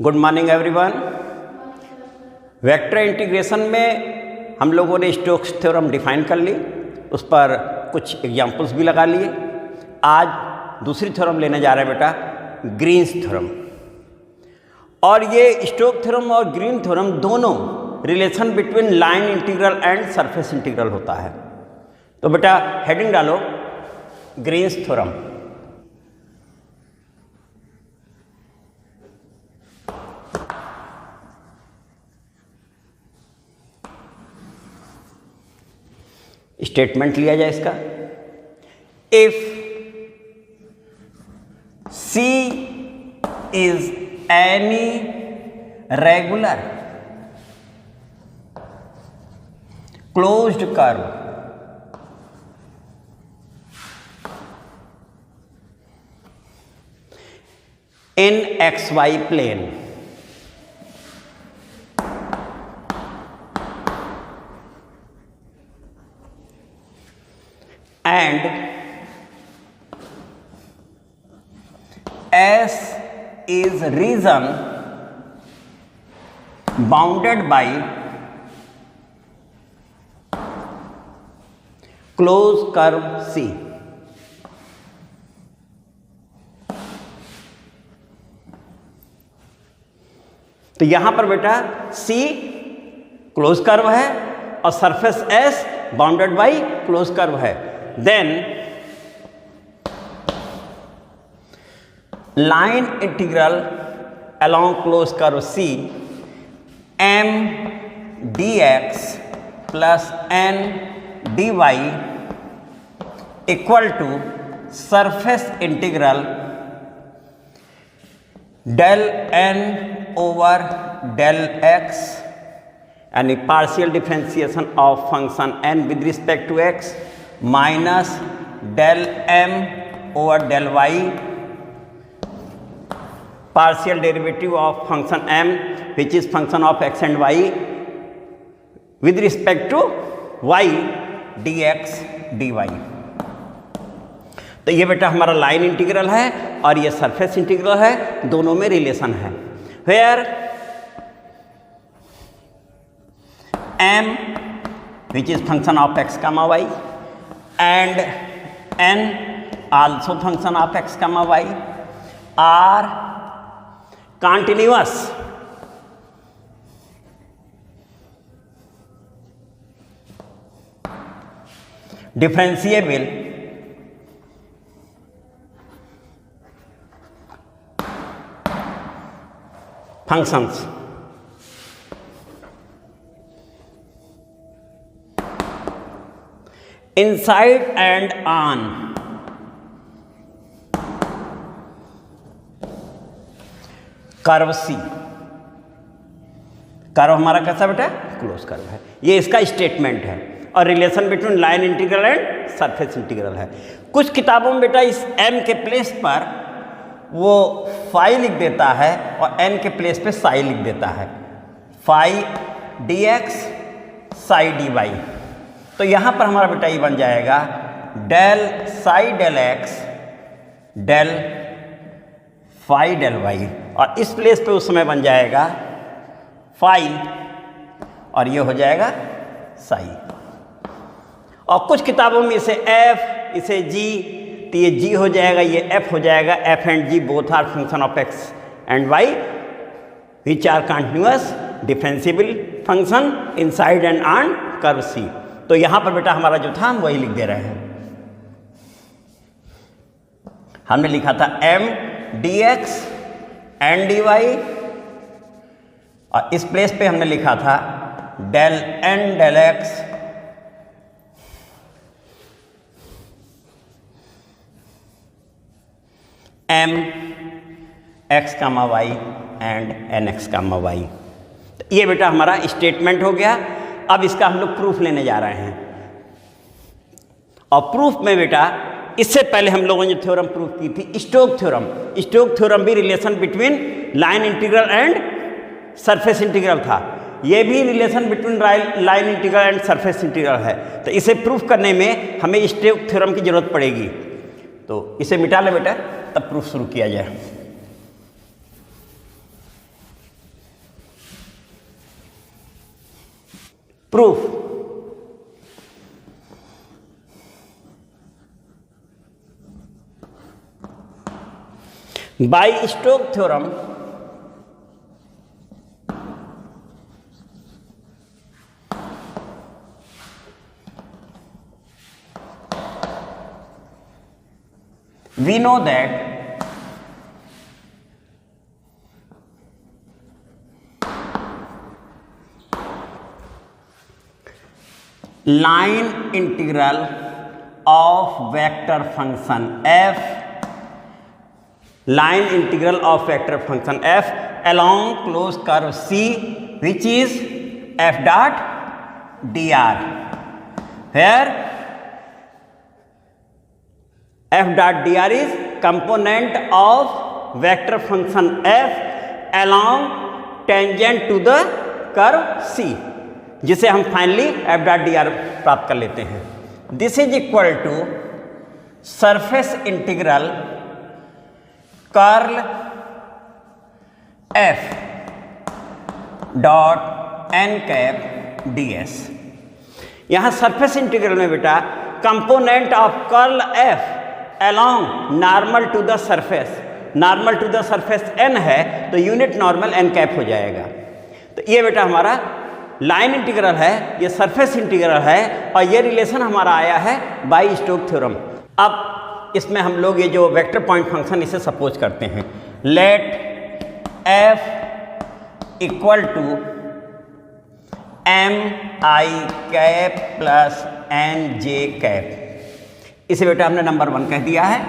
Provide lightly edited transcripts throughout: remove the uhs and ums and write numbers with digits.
Good morning everyone. Vector integration में हम लोगों ने स्टोक्स थ्योरम डिफाइन कर ली, उस पर कुछ एग्जांपल्स भी लगा लिए। आज दूसरी थ्योरम लेने जा रहे हैं बेटा, ग्रीन्स थ्योरम। और ये स्टोक्स थ्योरम और ग्रीन थ्योरम दोनों relation between line integral and surface integral होता है। तो बेटा हेडिंग डालो, ग्रीन्स थ्योरम। स्टेटमेंट लिया जाए इसका, if C is any regular closed curve in XY plane and S is region bounded by closed curve C. तो यहां पर बेटा C क्लोज कर्व है और surface S bounded by close curve है। Then line integral along closed curve C m dx plus n dy equal to surface integral del n over del x and a partial differentiation of function n with respect to x minus del m over del y partial derivative of function m which is function of x and y with respect to y dx dy। तो ये बेटा हमारा line integral है और ये surface integral है, दोनों में रिलेशन है। Where m which is function of x comma y and n also function of x comma y are continuous differentiable functions inside and on curve C। Curve हमारा कैसा बेटा? क्लोज कर्व है। ये इसका स्टेटमेंट है और relation between line integral and surface integral है। कुछ किताबों में बेटा इस m के प्लेस पर वो फाई लिख देता है और n के प्लेस पे साई लिख देता है, फाई dx साई dy। तो यहां पर हमारा बेटा ये बन जाएगा del psi del x del phi del y और इस प्लेस पे उस समय बन जाएगा फाई और ये हो जाएगा साई। और कुछ किताबों में इसे f इसे g, तो ये g हो जाएगा, ये f हो जाएगा। f and g both are function of x and y which are continuous differentiable function inside and on curve C। तो यहां पर बेटा हमारा जो था हम वही लिख दे रहे हैं। हमने लिखा था m dx एंड dy और इस प्लेस पे हमने लिखा था del n del x m x comma y and n x comma y। ये बेटा हमारा स्टेटमेंट हो गया। अब इसका हम लोग प्रूफ लेने जा रहे हैं और प्रूफ में बेटा इससे पहले हम लोगों ने जो थ्योरम प्रूफ की थी स्टोक थ्योरम, स्टोक थ्योरम भी relation between line integral and surface integral था। ये भी relation between line integral and surface integral है। तो इसे प्रूफ करने में हमें स्टोक थ्योरम की जरूरत पड़ेगी। तो इसे मिटा ले बेटा, तब प्रूफ शुरू किया जाए। Proof by Stokes theorem we know that line integral of vector function f, line integral of vector function f along closed curve C, which is f dot dr, where f dot dr is component of vector function f along tangent to the curve C, जिसे हम finally f dot dr प्राप्त कर लेते हैं. This is equal to surface integral curl f dot n cap ds. यहाँ surface integral में बेटा component of curl f along normal to the surface, normal to the surface n है तो unit normal n cap हो जाएगा. तो ये बेटा हमारा लाइन इंटीग्रल है, ये सरफेस इंटीग्रल है और ये रिलेशन हमारा आया है बाय स्टोक्स थ्योरम. अब इसमें हम लोग ये जो वेक्टर पॉइंट फंक्शन इसे सपोज करते हैं. Let f equal to m i cap plus n j cap. इसे बेटा हमने नंबर 1 कह दिया है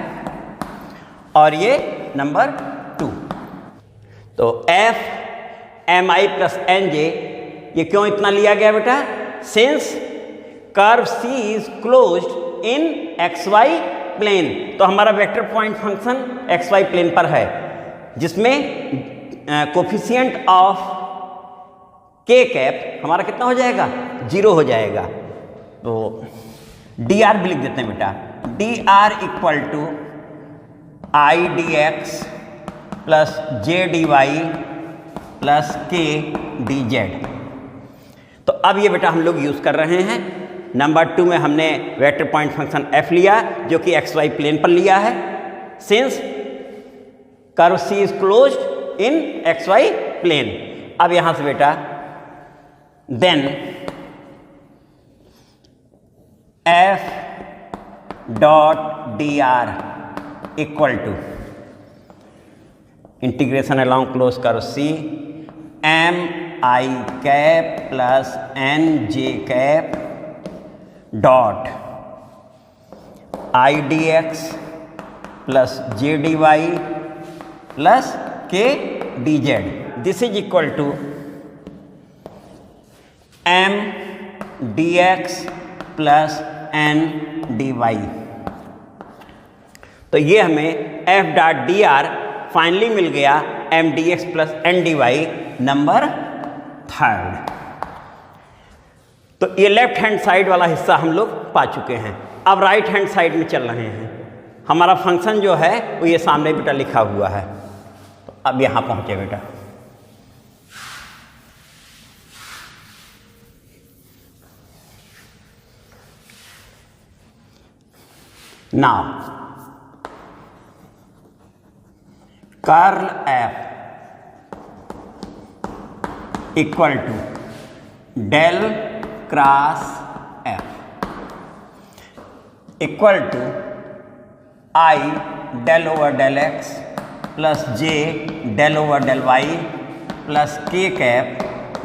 और ये नंबर 2. तो f m i plus n j ये क्यों इतना लिया गया बेटा? Since curve C is closed in xy plane, तो हमारा vector point function xy plane पर है जिसमें कोफिशिएंट ऑफ k कैप हमारा कितना हो जाएगा? 0 हो जाएगा. तो dr भी लिख देते हैं बेटा. dr equal to i dx plus j dy plus k dz. तो अब ये बेटा हम लोग यूज कर रहे हैं. नंबर 2 में हमने वेक्टर पॉइंट फंक्शन f लिया जो कि xy प्लेन पर लिया है since curve C is closed in xy plane. अब यहां से बेटा then f dot dr equal to integration along close curve C m i cap plus n j cap dot i dx plus j dy plus k dz. This is equal to m dx plus n dy. तो ये हमें f dot D R finally मिल गया m dx plus n dy number 3. तो ये left hand side वाला हिस्सा हम लोग पा चुके हैं. अब राइट हैंड साइड में चल रहे हैं. हमारा फंक्शन जो है वो ये सामने बेटा लिखा हुआ है. तो अब यहाँ पहुँचे बेटा. Now curl f equal to del cross f equal to i del over del x plus j del over del y plus k cap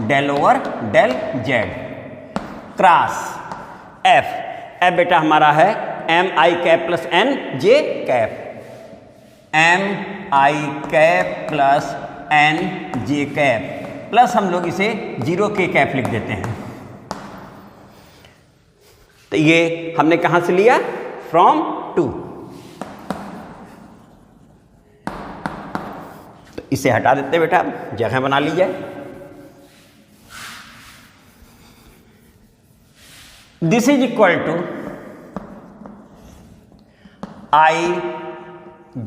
del over del z cross f. f बेटा हमारा है m i cap plus n j cap. m i cap plus n j cap plus हम लोग इसे 0 k cap लिख देते हैं. तो ये हमने कहां से लिया? फ्रॉम 2. तो इसे हटा देते बेटा, जगह बना लीजिए. This is equal to i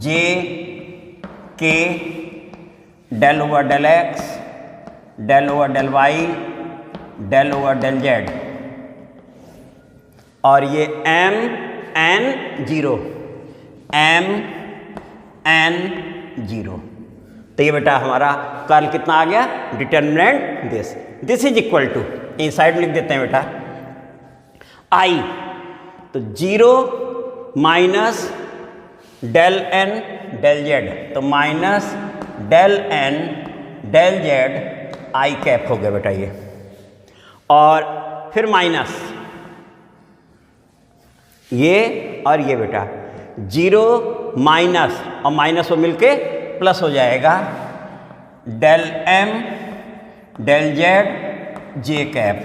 j k del over del x del over del y del over del Z, और ये M N zero, M N zero. तो ये बेटा हमारा कर्ल कितना आ गया, determinant this is equal to, inside लिख देते हैं बेटा आई, तो zero minus del N del Z, तो minus del N del Z I cap हो गया बेटा ये, और फिर माइनस ये और ये बेटा, जीरो माइनस और माइनस वो मिलके प्लस हो जाएगा, del M del Z J cap,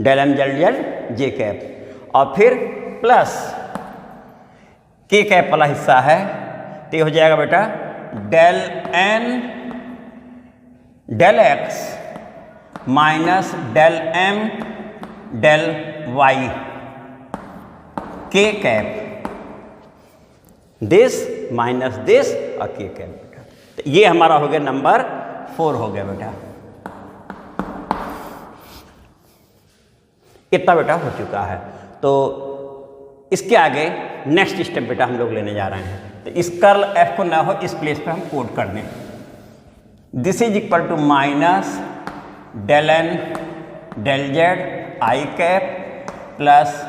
del M del Z J cap, और फिर प्लस के कैप वाला हिस्सा है, तो ये हो जाएगा बेटा del N del x minus del M del y k cap, this minus this और के कैप बेटा। तो ये हमारा हो गया नंबर 4 हो गया बेटा। इतना बेटा हो चुका है। तो इसके आगे नेक्स्ट स्टेप बेटा हम लोग लेने जा रहे हैं। तो इस कर्ल एफ को ना हो इस प्लेस पे हम कोड कर दें, this is equal to minus del N del Z I cap plus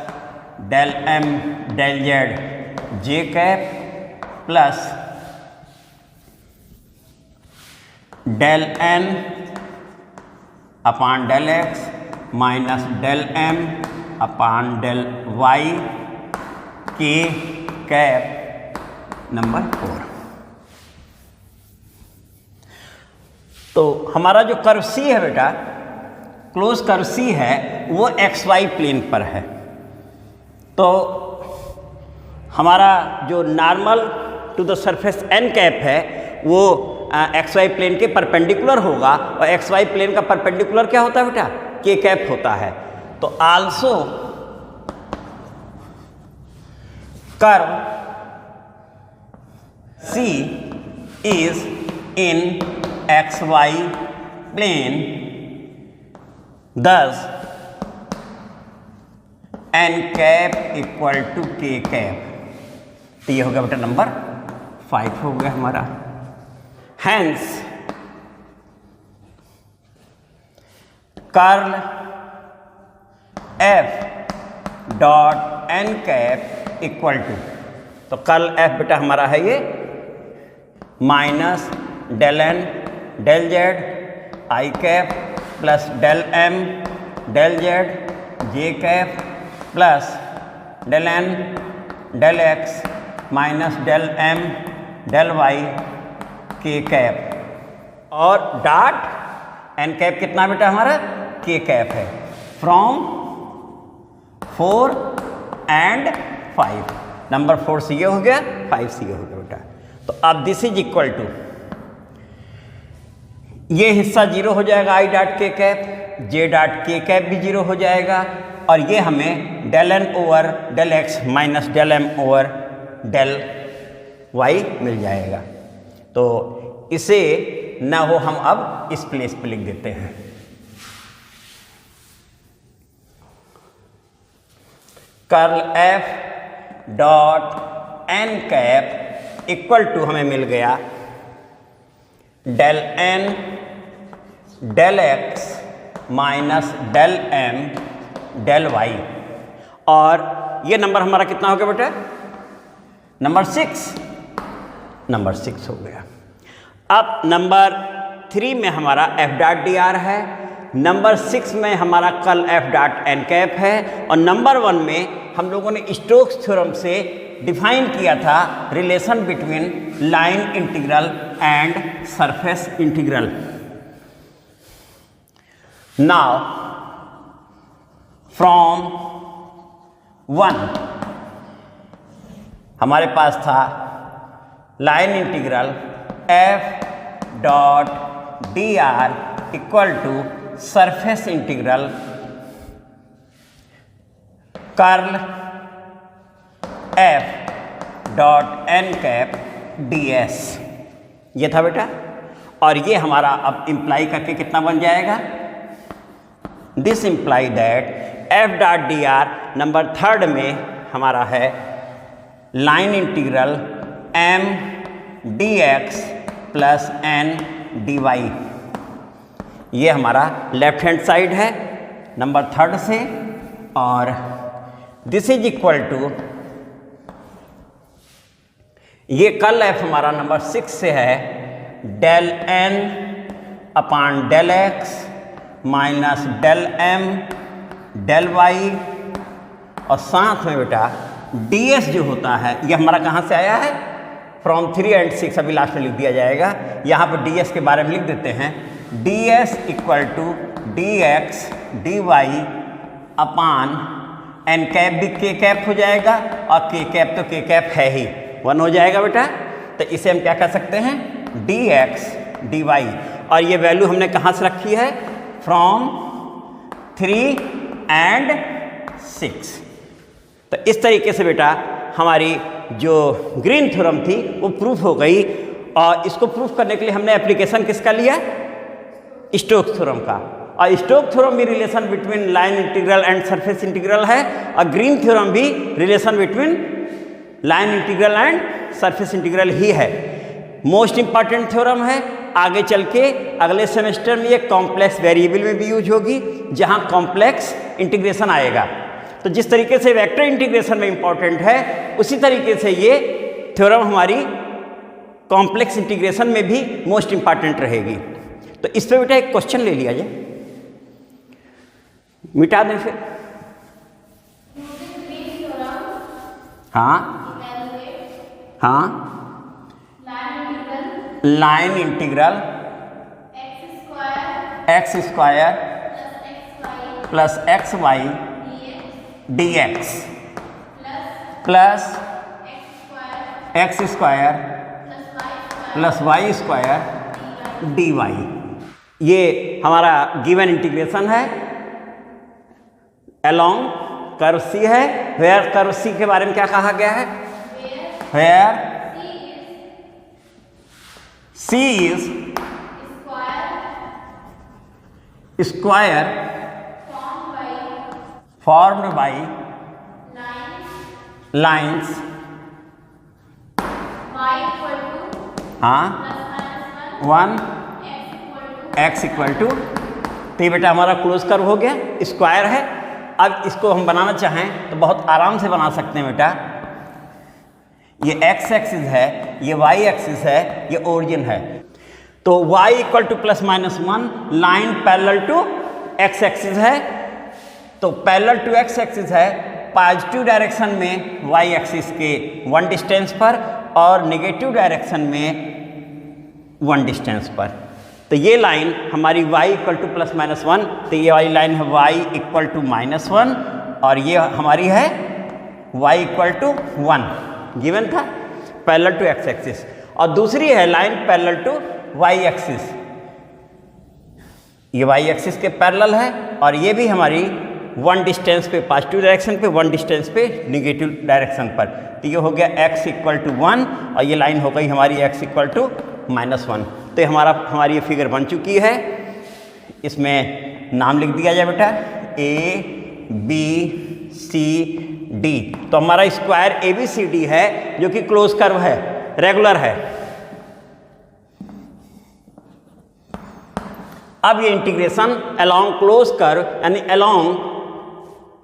del M del Z J cap plus del n upon del x minus del m upon del y k cap number 4। तो हमारा जो curve C है बेटा, close curve C है, वो x y plane पर है। तो हमारा जो normal to the surface n cap है वो एक्स वाई प्लेन के परपेंडिकुलर होगा, और एक्स वाई प्लेन का परपेंडिकुलर क्या होता है बेटा, के कैप होता है। तो also curve C is in x y plane, thus n cap equal to k cap. तो ये हो गया बेटा नंबर 5 हो गया हमारा। Hence curl f dot n cap equal to, तो कर्ल एफ बेटा हमारा है ये minus del N del Z I cap plus del M del Z J cap plus del N del x minus del M del y k cap, और dot n cap कितना बेटा हमारा के cap है, फ्रॉम 4 एंड 5। नंबर 4 सी हो गया, 5 सी हो गया बेटा। तो अब दिस इज इक्वल टू, ये हिस्सा 0 हो जाएगा I dot K cap, J dot K cap भी 0 हो जाएगा, और ये हमें del N over del x minus del M over del Y मिल जाएगा। तो इसे ना हो हम अब इस प्लेस पे लिख देते हैं, curl f dot n cap equal to हमें मिल गया del N del x minus del M del y, और ये नंबर हमारा कितना हो गया बेटा, नंबर 6, नंबर 6 हो गया। अब नंबर 3 में हमारा एफ डॉट डी आर है, नंबर 6 में हमारा curl f dot n cap है, और नंबर 1 में हम लोगों ने स्टोक्स थ्योरम से डिफाइन किया था relation between line integral and surface integral. Now from 1 हमारे पास था line integral f dot D r equal to surface integral curl f dot n cap d s, ये था बेटा। और ये हमारा अब इम्प्लाई करके कितना बन जाएगा, this imply that f dot D r number third में हमारा है line integral m d x plus n d y. ये हमारा लेफ्ट हैंड साइड है नंबर थर्ड से, और दिस इज इक्वल टू, ये कर्ल एफ हमारा नंबर 6 से है del n upon del x minus del M del y, और साथ में बेटा डी एस जो होता है ये हमारा कहाँ से आया है, फ्रॉम 3 एंड 6, अभी लास्ट में लिख दिया जाएगा। यहाँ पर डी एस के बारे में लिख देते हैं, d s equal to d x d y upon n cap भी के कैप हो जाएगा, और के कैप तो के कैप है ही, 1 हो जाएगा बेटा। तो इसे हम क्या कर सकते हैं, डी एक्स डी वाई, और ये वैल्यू हमने कहाँ से रखी है, फ्रॉम 3 एंड 6। तो इस तरीके से बेटा हमारी जो ग्रीन थ्योरम थी वो प्रूफ हो गई, और इसको प्रूफ करने के लिए हमने एप्लीकेशन किसका लिया, स्टोक्स थ्योरम का। और स्टोक्स थ्योरम भी relation between line integral and surface integral है, और ग्रीन थ्योरम भी relation between line integral and surface integral ही है। मोस्ट इंपॉर्टेंट थ्योरम है, आगे चल के अगले सेमेस्टर में ये कॉम्प्लेक्स वेरिएबल में भी यूज होगी, जहाँ कॉम्प्लेक्स इंटीग्रेशन आएगा। तो जिस तरीके से वेक्टर इंटीग्रेशन में इंपॉर्टेंट है, उसी तरीके से ये थ्योरम हमारी कॉम्प्लेक्स इंटीग्रेशन में भी मोस्ट इंपॉर्टेंट रहेगी। तो इस पे बेटा एक क्वेश्चन ले लिया जाए, मिटा दें फिर। हाँ हाँ, line integral x square plus x y d x plus x square plus y square d y. ये हमारा गिवन इंटीग्रेशन है अलोंग कर्व सी है, वेयर कर्व सी के बारे में क्या कहा गया है, where C is square formed by lines हाँ 1 x इक्वल टू, तो ये बेटा हमारा क्लोज कर्व हो गया, स्क्वायर है। अब इसको हम बनाना चाहें तो बहुत आराम से बना सकते हैं बेटा। ये x एक्सिस है, ये y एक्सिस है, ये ओरिजिन है, तो y equal to plus minus 1, line parallel to x axis है, तो पैरेलल टू x एक्सिस है, पॉजिटिव डायरेक्शन में y एक्सिस के 1 डिस्टेंस पर और नेगेटिव डायरेक्शन में 1 डिस्टेंस पर। तो ये लाइन हमारी y equal to plus minus 1, तो ये वाली लाइन है y इक्वल टू माइनस 1, और ये हमारी है y इक्वल टू 1, गिवन था पैरेलल टू x एक्सिस, और दूसरी है line parallel to y axis, ये y एक्सिस के पैरेलल है, और ये भी हमारी 1 डिस्टेंस पे पॉजिटिव डायरेक्शन पे, 1 डिस्टेंस पे नेगेटिव डायरेक्शन पर। तो ये हो गया x इक्वल टू 1, और ये लाइन हो गई हमारी x इक्वल टू माइनस 1। तो हमारी ये फिगर बन चुकी है। इसमें नाम लिख दिया जाए बेटा A B C D। तो हमारा स्क्वायर ABCD है जो कि क्लोज कर्व है, रेगुलर है। अब ये इंटीग्रेशन अलोंग क्लोज कर्व यानी अलोंग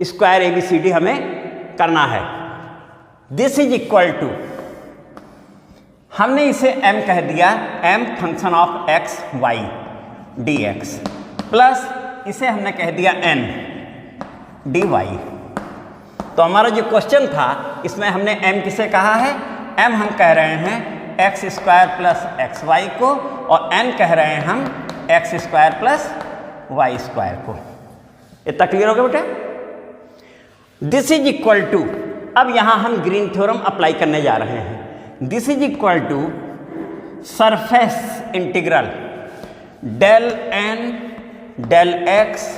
स्क्वायर ABCD हमें करना है। दिस इज इक्वल टू, हमने इसे m कह दिया, m function of x y dx, plus इसे हमने कह दिया n dy। तो हमारा जो क्वेश्चन था इसमें हमने m किसे कहा है, m हम कह रहे हैं x square plus x y को, और n कह रहे हैं हम x square plus y square को। इतना क्लियर हो गया बेटा। दिस इज इक्वल टू, अब यहां हम ग्रीन थ्योरम अप्लाई करने जा रहे हैं। This is equal to surface integral del N del x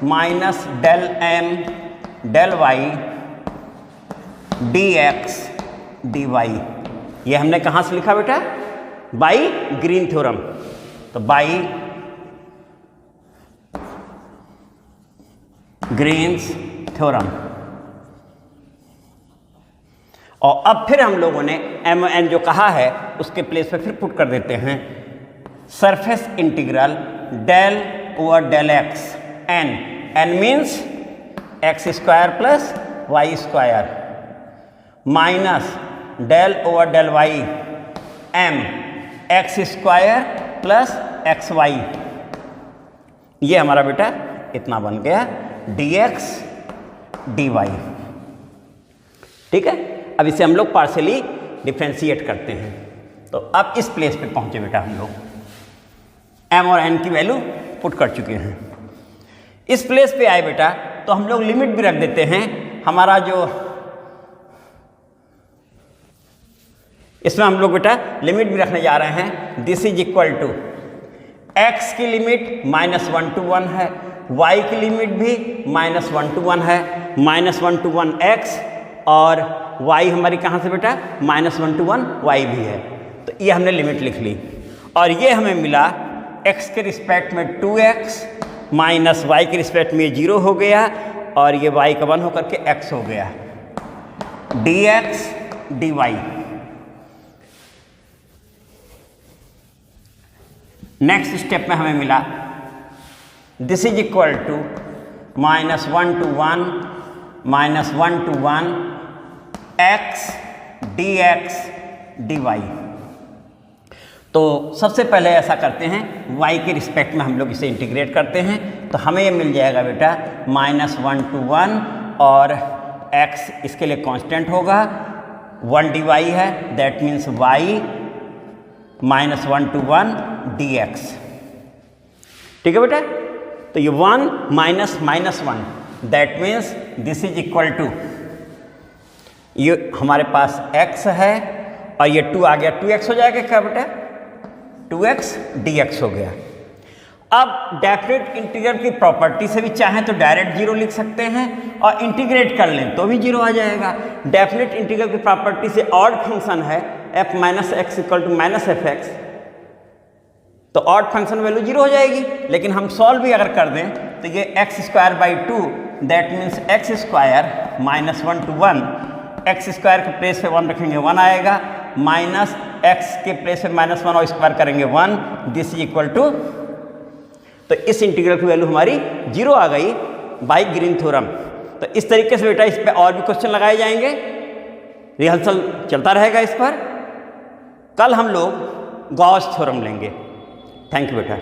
minus del M del y d x d y. ये हमने कहाँ से लिखा बेटा, बाई ग्रीन थ्योरम। तो बाई ग्रीन्स थ्योरम। और अब फिर हम लोगों ने एम एन जो कहा है उसके प्लेस पे फिर पुट कर देते हैं surface integral del over del x n, n means x square plus y square minus del over del y m x square plus x y. ये हमारा बेटा इतना बन गया dx dy। ठीक है, अब इसे हम लोग पार्शियली डिफ्रेंशिएट करते हैं। तो अब इस प्लेस पे पहुंचे बेटा, हम लोग m और n की वैल्यू पुट कर चुके हैं। इस प्लेस पे आए बेटा तो हम लोग लिमिट भी रख देते हैं। हमारा जो इसमें हम लोग बेटा लिमिट भी रखने जा रहे हैं। This is equal to x की लिमिट -1 to 1 है, y की लिमिट भी -1 to 1 है, -1 to 1 x और y हमारी कहाँ से बेटा -1 to 1 y भी है। तो ये हमने लिमिट लिख ली और ये हमें मिला x के रिस्पेक्ट में 2x माइनस y के रिस्पेक्ट में 0 हो गया और ये y का 1 होकर के x हो गया dx dy। नेक्स्ट स्टेप में हमें मिला this is equal to -1 to 1 -1 to 1 x dx dy। तो सबसे पहले ऐसा करते हैं y के रिस्पेक्ट में हम लोग इसे इंटीग्रेट करते हैं। तो हमें ये मिल जाएगा बेटा -1 to 1 और x इसके लिए कांस्टेंट होगा 1 dy है, that means y -1 to 1 dx। ठीक है बेटा, तो ये 1 minus -1 that means this is equal to, ये हमारे पास x है और ये 2 आ गया, 2x हो जाएगा क्या बेटा, 2x dx हो गया। अब डेफिनेट इंटीग्रल की प्रॉपर्टी से भी चाहें तो डायरेक्ट 0 लिख सकते हैं और इंटीग्रेट कर लें तो भी 0 आ जाएगा। डेफिनेट इंटीग्रल की प्रॉपर्टी से ऑड फंक्शन है f minus x equal to minus f x, तो ऑड फंक्शन वैल्यू 0 हो जाएगी। लेकिन हम सॉल्व भी अगर कर दें तो ये x square by 2 that means x square -1 to 1, x square के प्लेस पे 1 रखेंगे 1 आएगा, माइनस एक्स के प्लेस पे -1 और स्क्वायर करेंगे 1, दिस इज इक्वल टू, तो इस इंटीग्रल की वैल्यू हमारी 0 आ गई बाई ग्रीन थ्योरम। तो इस तरीके से बेटा इस पे और भी क्वेश्चन लगाए जाएंगे, रिहर्सल चलता रहेगा इस पर। कल हम लोग गॉस थ्योरम लेंगे। थैंक यू बेटा।